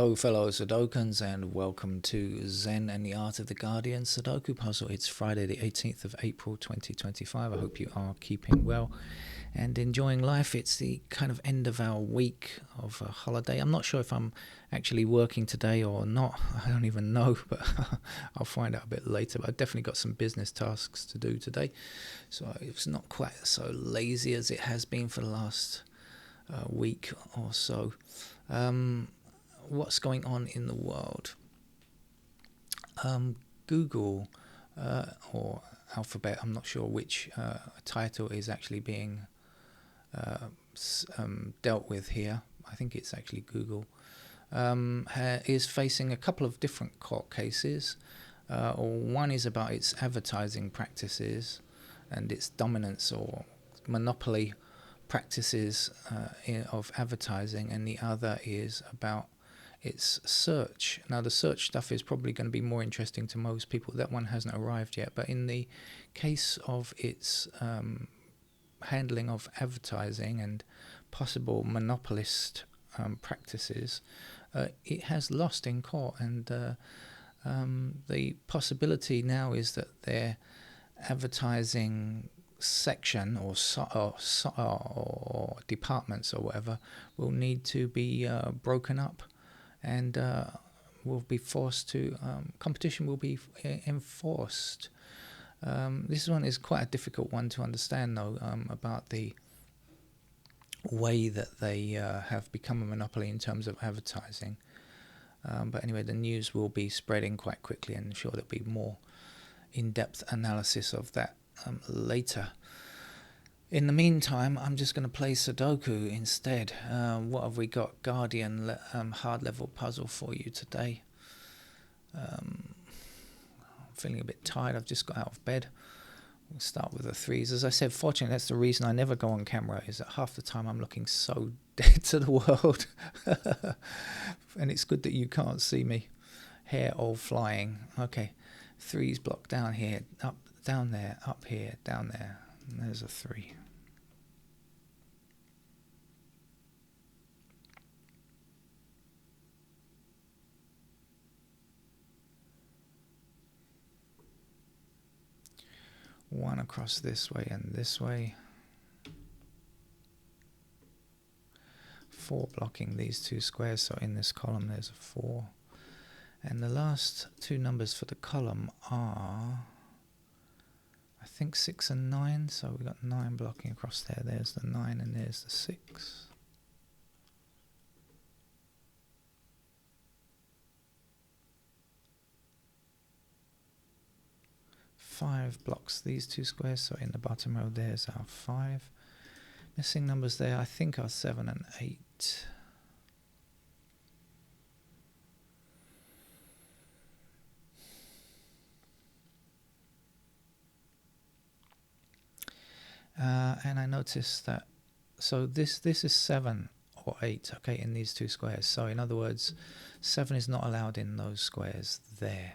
Hello, fellow Sudokans, and welcome to Zen and the Art of the Guardian Sudoku Puzzle. It's Friday, the 18th of April 2025. I hope you are keeping well and enjoying life. It's the kind of end of our week of a holiday. I'm not sure if I'm actually working today or not. I don't even know, but I'll find out a bit later. But I've definitely got some business tasks to do today, so it's not quite so lazy as it has been for the last week or so. What's going on in the world? Google or Alphabet, I'm not sure which title is actually being dealt with here. I think it's actually Google. Is facing a couple of different court cases. One is about its advertising practices and its dominance or monopoly practices of advertising, and the other is about its search. Now, the search stuff is probably going to be more interesting to most people. That one hasn't arrived yet, but in the case of its handling of advertising and possible monopolist practices, it has lost in court, and the possibility now is that their advertising section or departments or whatever will need to be broken up, and will be forced to competition will be enforced. This one is quite a difficult one to understand, though, about the way that they have become a monopoly in terms of advertising. But anyway, the news will be spreading quite quickly, and I'm sure there'll be more in-depth analysis of that later. In the meantime, I'm just going to play Sudoku instead. What have we got? Guardian hard level puzzle for you today. I'm feeling a bit tired. I've just got out of bed. We'll start with the threes. As I said, fortunately, that's the reason I never go on camera, is that half the time I'm looking so dead to the world. And it's good that you can't see me. Hair all flying. Okay. Threes block down here, up, down there, up here, down there. And there's a three. One across this way and this way. 4 blocking these two squares, so in this column there's a 4. And the last two numbers for the column are, I think, 6 and 9, so we've got 9 blocking across there. There's the 9 and there's the 6. Five blocks these two squares, so in the bottom row there's our 5. Missing numbers there, I think, are 7 and 8. And I noticed that, so this is 7 or 8, okay, in these two squares. So in other words, 7 is not allowed in those squares there.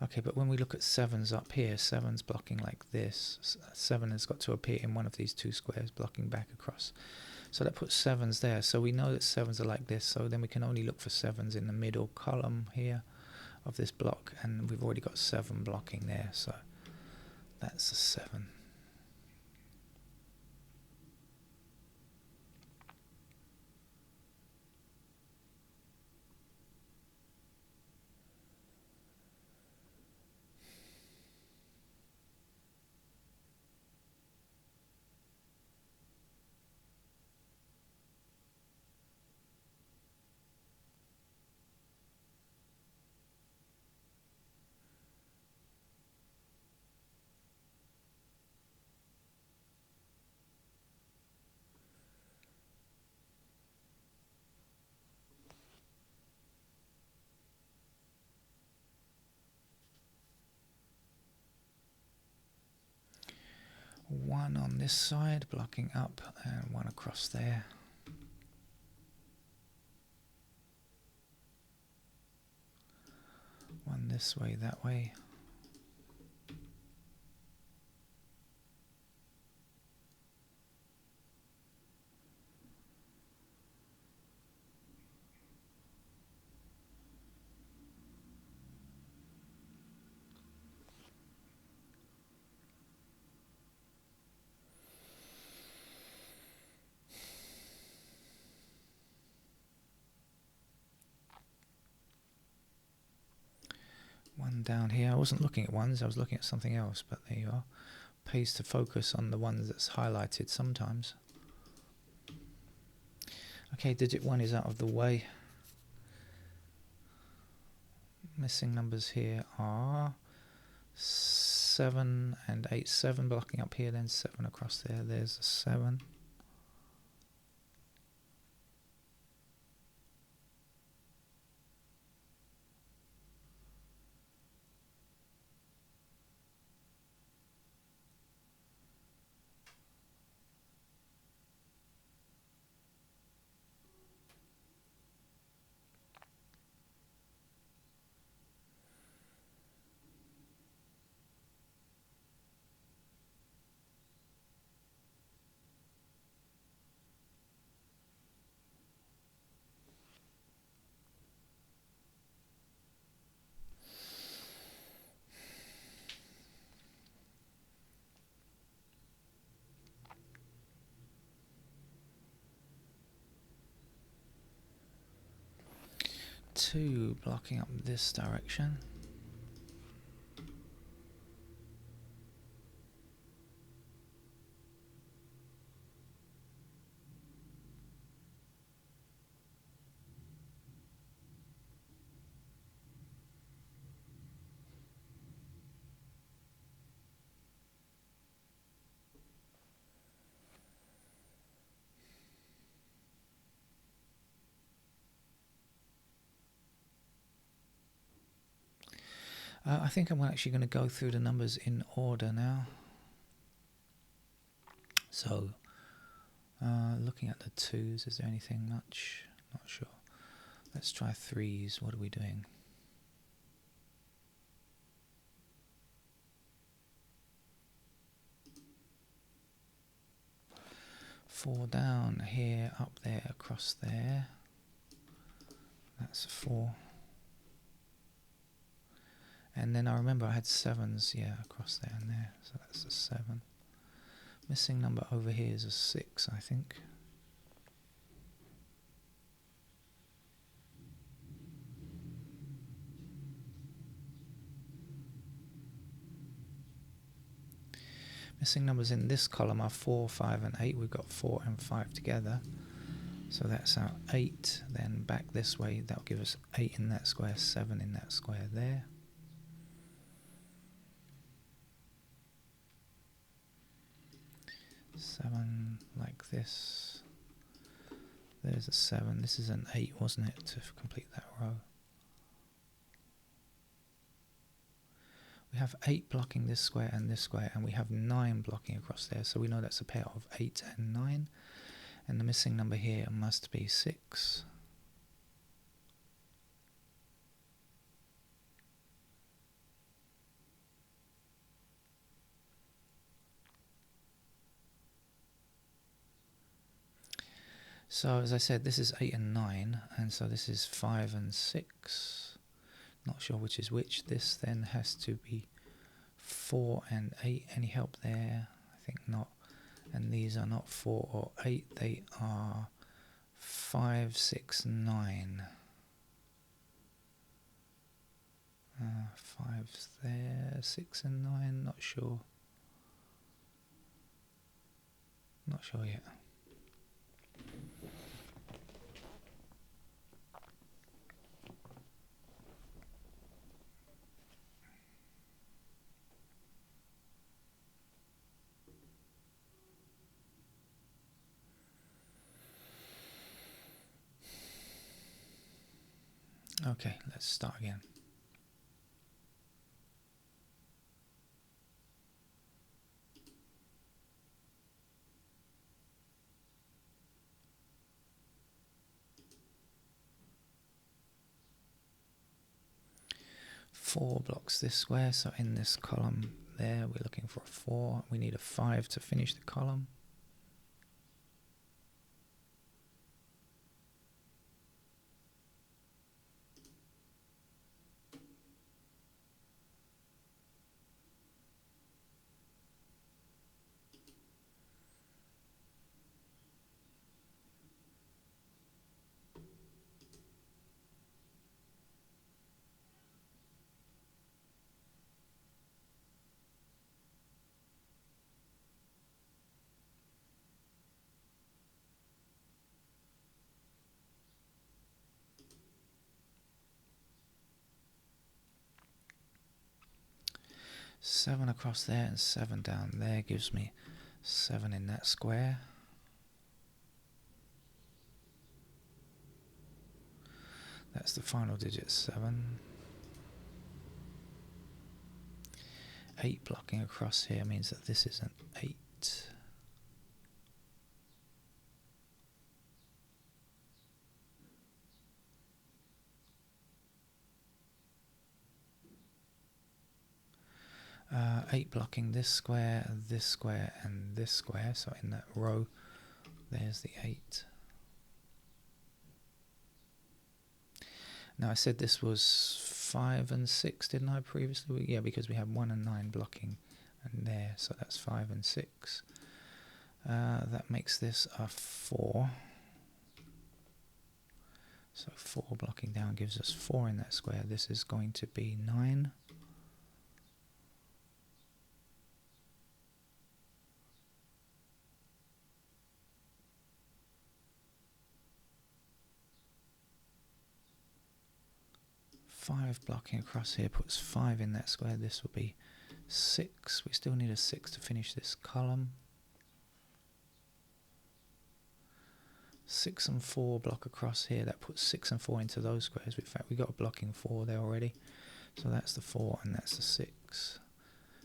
Okay, but when we look at 7s up here, 7's blocking like this. 7 has got to appear in one of these two squares, blocking back across. So that puts 7's there. So we know that 7's are like this, so then we can only look for 7's in the middle column here of this block, and we've already got 7 blocking there, so that's a 7. One on this side, blocking up, and one across there. One this way, that way. down here. I wasn't looking at ones, I was looking at something else, but there you are. Pays to focus on the ones that's highlighted sometimes. Okay, digit 1 is out of the way. Missing numbers here are 7 and 8. 7 blocking up here, then 7 across there. There's a 7. Two blocking up this direction. I think I'm actually going to go through the numbers in order now. So, looking at the 2s, is there anything much? Not sure. Let's try 3s. What are we doing? Four down here, up there, across there. That's 4. And then I remember I had 7s, yeah, across there and there. So that's a 7. Missing number over here is a 6, I think. Missing numbers in this column are 4, 5 and 8. We've got 4 and 5 together. So that's our 8. Then back this way, that'll give us 8 in that square, 7 in that square there. Seven like this. There's a 7. This is an 8, wasn't it, to complete that row? We have 8 blocking this square, and we have 9 blocking across there. So we know that's a pair of 8 and 9. And the missing number here must be 6. So as I said, this is 8 and 9, and so this is 5 and 6. Not sure which is which. This then has to be 4 and 8. Any help there? I think not. And these are not 4 or 8. They are 5, 6, 9. 5's there. 6 and 9. Not sure. Not sure yet. Okay, let's start again. Four blocks this square, so in this column there we're looking for a 4. We need a 5 to finish the column. 7 across there and 7 down there gives me 7 in that square. That's the final digit, 7. 8 blocking across here means that this is an 8. 8 blocking this square, and this square, so in that row there's the 8. Now I said this was 5 and 6, didn't I, previously? Yeah, because we have 1 and 9 blocking and there, so that's 5 and 6. That makes this a 4. So 4 blocking down gives us 4 in that square. This is going to be 9. Five blocking across here puts 5 in that square. This will be 6. We still need a 6 to finish this column. 6 and 4 block across here. That puts 6 and 4 into those squares. In fact, we got a blocking 4 there already. So that's the 4 and that's the 6.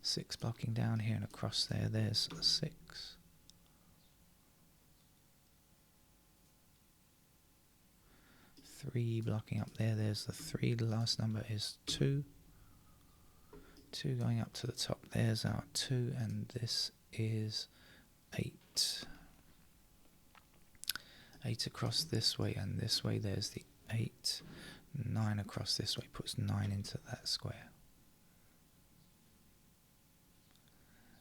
6 blocking down here and across there. There's a 6. 3 blocking up there, there's the 3, the last number is 2. 2 going up to the top, there's our 2, and this is 8. 8 across this way and this way, there's the 8. 9 across this way puts 9 into that square.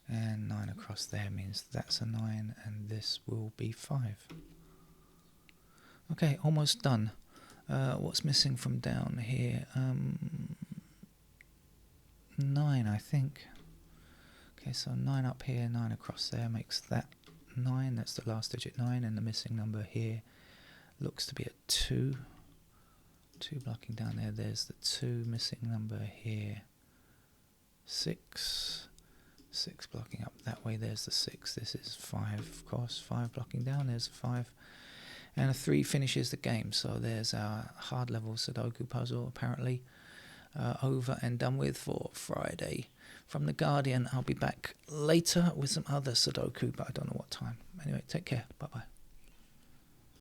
And 9 across there means that's a 9, and this will be 5. Okay, almost done. What's missing from down here? 9, I think. Okay, so 9 up here, 9 across there makes that 9. That's the last digit, 9, and the missing number here looks to be a 2. 2 blocking down there, there's the 2. Missing number here, 6. 6 blocking up that way, there's the 6. This is 5, of course. 5 blocking down, there's a 5. And a 3 finishes the game. So there's our hard level Sudoku puzzle, apparently over and done with for Friday. From The Guardian, I'll be back later with some other Sudoku, but I don't know what time. Anyway, take care. Bye-bye.